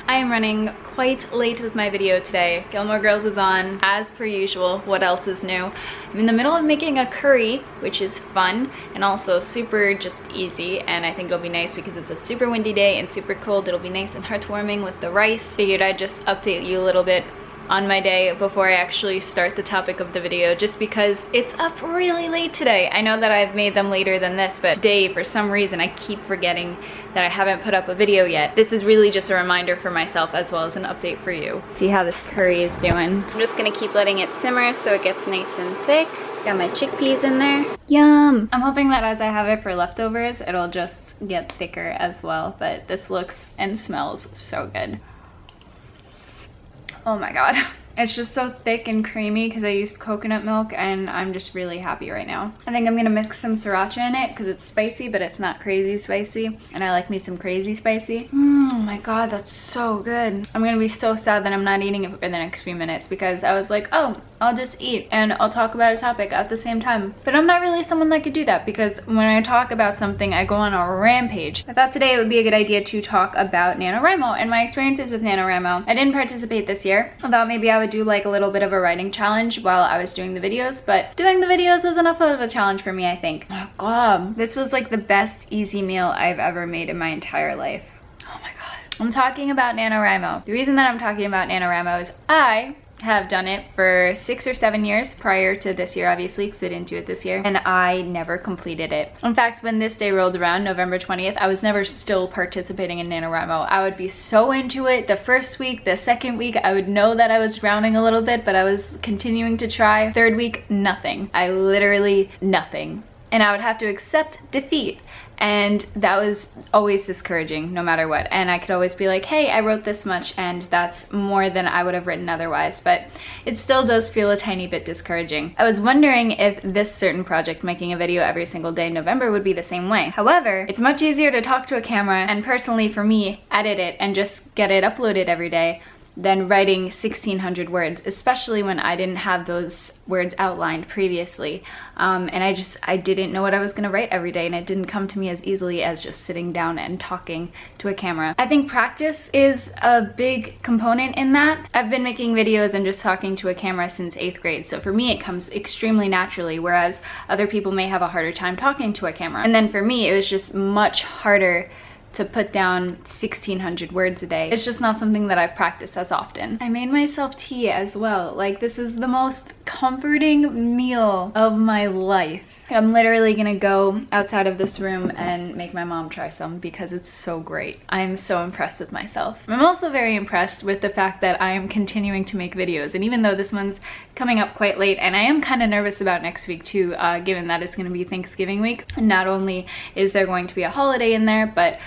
I am running quite late with my video today. Gilmore Girls is on, as per usual. What else is new? I'm in the middle of making a curry, which is fun and also super just easy, and I think it'll be nice because it's a super windy day and super cold. It'll be nice and heartwarming with the rice. Figured I'd just update you a little bit on my day before I actually start the topic of the video, just because it's up really late today. I know that I've made them later than this, but today for some reason I keep forgetting that I haven't put up a video yet. This is really just a reminder for myself as well as an update for you. See how this curry is doing. I'm just gonna keep letting it simmer so it gets nice and thick. Got my chickpeas in there. Yum! I'm hoping that as I have it for leftovers, it'll just get thicker as well, but this looks and smells so good. Oh my god. It's just so thick and creamy because I used coconut milk, and I'm just really happy right now. I think I'm gonna mix some sriracha in it because it's spicy, but it's not crazy spicy, and I like me some crazy spicy. Oh my god, that's so good. I'm gonna be so sad that I'm not eating it for the next few minutes because I was like, oh, I'll just eat and I'll talk about a topic at the same time. But I'm not really someone that could do that because when I talk about something, I go on a rampage. I thought today it would be a good idea to talk about Nanowrimo and my experiences with Nanowrimo. I didn't participate this year. I thought maybe I would do like a little bit of a writing challenge while I was doing the videos, but doing the videos was enough of a challenge for me, I think. Oh god, this was like the best easy meal I've ever made in my entire life. Oh my god. I'm talking about Nanowrimo. The reason that I'm talking about Nanowrimo is I have done it for 6 or 7 years prior to this year, obviously, because I didn't do it this year, and I never completed it. In fact, when this day rolled around, November 20th, I was never still participating in Nanowrimo. I would be so into it the first week, the second week, I would know that I was drowning a little bit, but I was continuing to try. Third week, nothing. I literally nothing. And I would have to accept defeat. And that was always discouraging no matter what, and I could always be like, hey, I wrote this much and that's more than I would have written otherwise, but it still does feel a tiny bit discouraging. I was wondering if this certain project, making a video every single day in November, would be the same way. However, it's much easier to talk to a camera and personally for me edit it and just get it uploaded every day than writing 1,600 words, especially when I didn't have those words outlined previously. And I didn't know what I was gonna write every day, and it didn't come to me as easily as just sitting down and talking to a camera. I think practice is a big component in that. I've been making videos and just talking to a camera since 8th grade, so for me it comes extremely naturally, whereas other people may have a harder time talking to a camera. And then for me, it was just much harder to put down 1,600 words a day. It's just not something that I've practiced as often. I made myself tea as well. Like, this is the most comforting meal of my life. I'm literally gonna go outside of this room and make my mom try some because it's so great. I'm so impressed with myself. I'm also very impressed with the fact that I am continuing to make videos, and even though this one's coming up quite late, and I am kind of nervous about next week too, given that it's gonna be Thanksgiving week. And not only is there going to be a holiday in there, but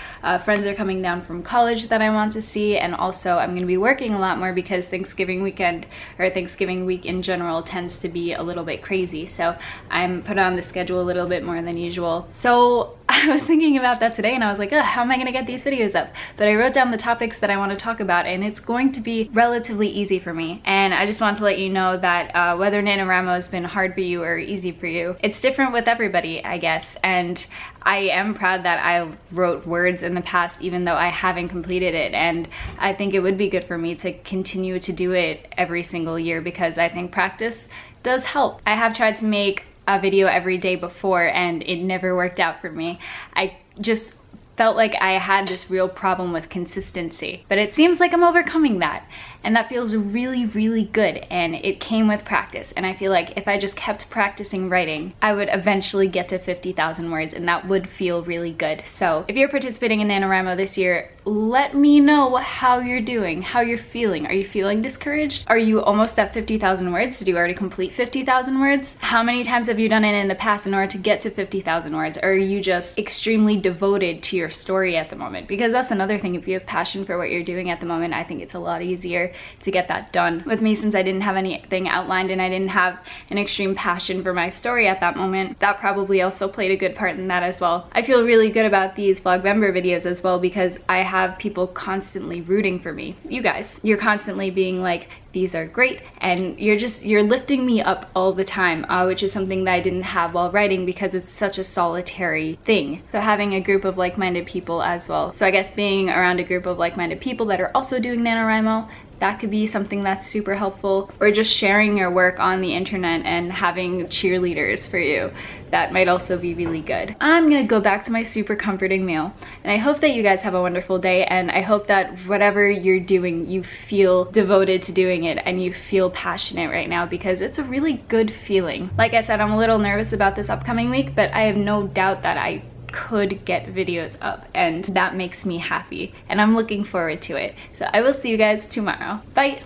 friends are coming down from college that I want to see, and also I'm gonna be working a lot more because Thanksgiving weekend, or Thanksgiving week in general, tends to be a little bit crazy. So I'm put on the schedule a little bit more than usual. So I was thinking about that today and I was like, how am I gonna get these videos up? But I wrote down the topics that I want to talk about, and it's going to be relatively easy for me. And I just want to let you know that whether Nanowrimo has been hard for you or easy for you, it's different with everybody, I guess. And I am proud that I wrote words in the past even though I haven't completed it, and I think it would be good for me to continue to do it every single year because I think practice does help. I have tried to make a video every day before and it never worked out for me. I just felt like I had this real problem with consistency, but it seems like I'm overcoming that, and that feels really, really good, and it came with practice. And I feel like if I just kept practicing writing, I would eventually get to 50,000 words, and that would feel really good. So if you're participating in Nanowrimo this year, let me know how you're doing, how you're feeling. Are you feeling discouraged? Are you almost at 50,000 words? Did you already complete 50,000 words? How many times have you done it in the past in order to get to 50,000 words? Or are you just extremely devoted to your story at the moment? Because that's another thing. If you have passion for what you're doing at the moment, I think it's a lot easier to get that done. With me, since I didn't have anything outlined and I didn't have an extreme passion for my story at that moment, that probably also played a good part in that as well. I feel really good about these Vlogvember videos as well because I have have people constantly rooting for me. You guys, you're constantly being like, these are great, and you're lifting me up all the time, which is something that I didn't have while writing because it's such a solitary thing. So having a group of like-minded people as well. So I guess being around a group of like-minded people that are also doing Nanowrimo, that could be something that's super helpful. Or just sharing your work on the internet and having cheerleaders for you. That might also be really good. I'm gonna go back to my super comforting meal, and I hope that you guys have a wonderful day, and I hope that whatever you're doing, you feel devoted to doing it and you feel passionate right now, because it's a really good feeling. Like I said, I'm a little nervous about this upcoming week, but I have no doubt that I could get videos up, and that makes me happy, and I'm looking forward to it. So I will see you guys tomorrow. Bye!